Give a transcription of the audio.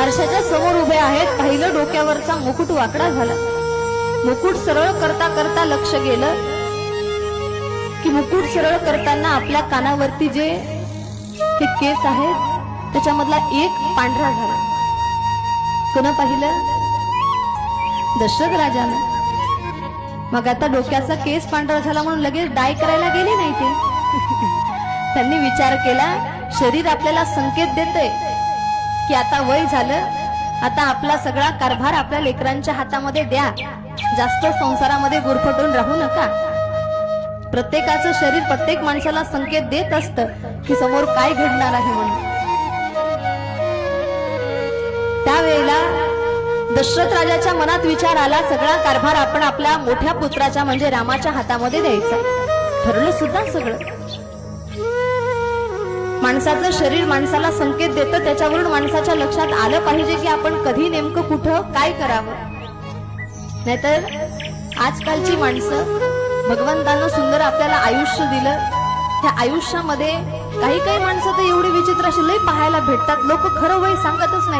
आरशाच्या समोर उभे आहेत. पाहिलं डोक्यावरचा मुकुट वाकडा झाला. मुकुट सरळ करता करता लक्ष गेलं की मुकुट सरळ करताना आपल्या कानावरती जे हे केस आहेत त्याच्यामधला एक पांढरा झाला. कोण पाहिलं? दशरथ राजानं. मग आता डोक्याचा केस पांढरा झाला म्हणून लगेच डाय करायला गेले नाही ते. त्यांनी विचार केला, शरीर आपल्याला संकेत देते की आता वय झालं, आता आपला सगळा कारभार आपल्या लेकरांच्या हातामध्ये द्या, जास्त संसारामध्ये गुरफटून राहू नका. प्रत्येकाचं शरीर प्रत्येक माणसाला संकेत देत असतं की समोर काय घडणार आहे म्हणून. त्यावेळेला दशरथ राजाच्या मनात विचार आला, सगळा कारभार आपण आपल्या मोठ्या पुत्राच्या म्हणजे रामाच्या हातामध्ये द्यायचा. ठरलं सुद्धा सगळं. माणसाचं शरीर माणसाला संकेत देतं, त्याच्यावरून माणसाच्या लक्षात आलं पाहिजे की आपण कधी नेमकं कुठं काय करावं. नाहीतर आजकालची माणसं, भगवंतानं सुंदर आपल्याला आयुष्य दिलं, त्या आयुष्यामध्ये काही काही माणसं तर एवढी विचित्र अशी लई पाहायला भेटतात. लोक खरं वय सांगतच नाहीत.